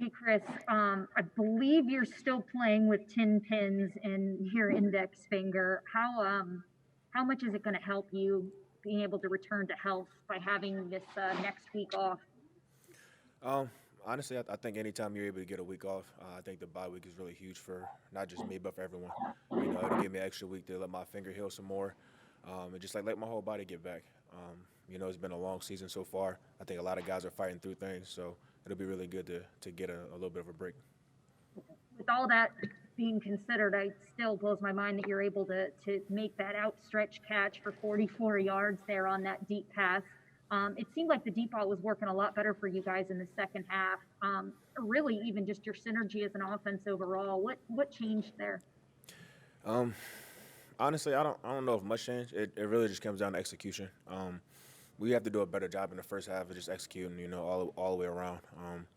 Hey, Chris, I believe you're still playing with 10 pins in your index finger. How much is it going to help you being able to return to health by having this next week off? Um, Honestly, I think anytime you're able to get a week off, I think the bye week is really huge for not just me, but for everyone. It'll give me an extra week to let my finger heal some more, and just like let my whole body get back. It's been a long season so far. I think a lot of guys are fighting through things, so it'll be really good to get a little bit of a break. With all that being considered, it still blows my mind that you're able to make that outstretched catch for 44 yards there on that deep pass. It seemed like the deep ball was working a lot better for you guys in the second half. Really, even just your synergy as an offense overall. What changed there? Um, Honestly, I don't know if much changed. It really just comes down to execution. We have to do a better job in the first half of just executing, all the way around.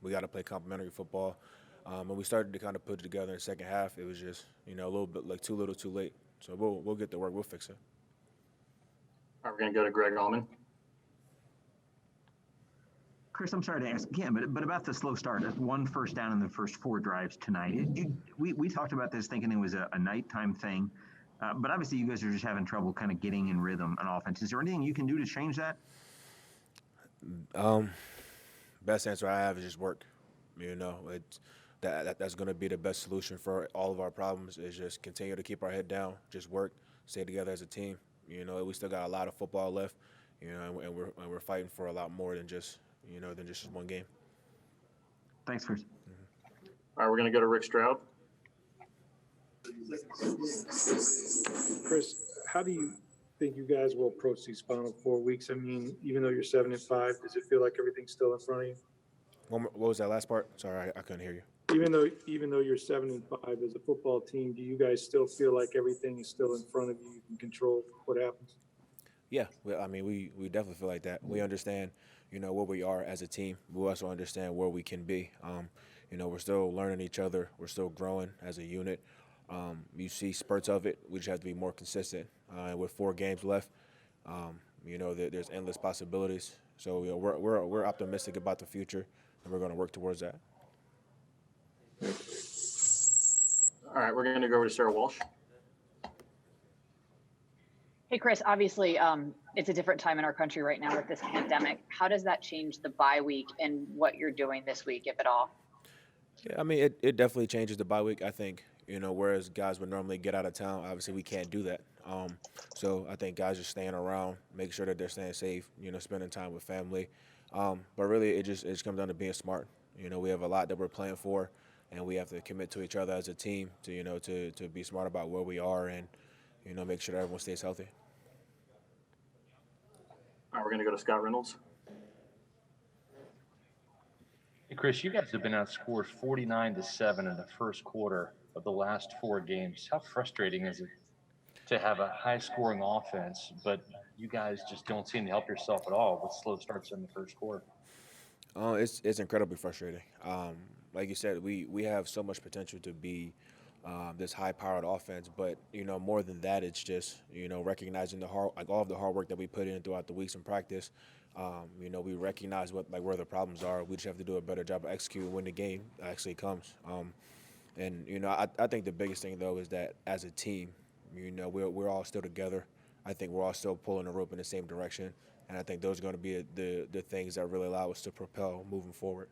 We got to play complementary football. And we started to kind of put it together in the second half. It was just, a little bit like too little, too late. So we'll get to work. We'll fix it. All right, we're going to go to Greg Allman. Chris, I'm sorry to ask again, but about the slow start, one first down in the first four drives tonight. We talked about this thinking it was a nighttime thing, but obviously you guys are just having trouble kind of getting in rhythm on offense. Is there anything you can do to change that? Best answer I have is just work. That's going to be the best solution for all of our problems. Is just continue to keep our head down, just work, stay together as a team. We still got a lot of football left. And we're fighting for a lot more than just one game. Thanks, Chris. All right, we're going to go to Rick Stroud. Chris, how do you think you guys will approach these final 4 weeks? I mean, even though you're 7-5, does it feel like everything's still in front of you? What was that last part? Sorry, I couldn't hear you. Even though you're 7-5 as a football team, do you guys still feel like everything is still in front of you? You can control what happens? Yeah, we definitely feel like that. We understand, where we are as a team. We also understand where we can be. We're still learning each other. We're still growing as a unit. You see spurts of it. We just have to be more consistent. With 4 games left, there's endless possibilities. So we're optimistic about the future, and we're going to work towards that. All right, we're going to go over to Sarah Walsh. Hey, Chris, obviously it's a different time in our country right now with this pandemic. How does that change the bye week and what you're doing this week, if at all? Yeah, it definitely changes the bye week. I think, whereas guys would normally get out of town, obviously we can't do that. So I think guys are staying around, make sure that they're staying safe, spending time with family. But really, it just comes down to being smart. We have a lot that we're playing for, and we have to commit to each other as a team to be smart about where we are and, make sure that everyone stays healthy. All right, we're going to go to Scott Reynolds. Hey, Chris, you guys have been outscored 49-7 in the first quarter of the last 4 games. How frustrating is it to have a high-scoring offense, but you guys just don't seem to help yourself at all with slow starts in the first quarter? It's incredibly frustrating. Like you said, we have so much potential to be this high-powered offense, but more than that, it's just recognizing all of the hard work that we put in throughout the weeks in practice. We recognize where the problems are. We just have to do a better job of executing when the game actually comes. I think the biggest thing though is that as a team, we're all still together. I think we're all still pulling the rope in the same direction, and I think those are going to be the things that really allow us to propel moving forward.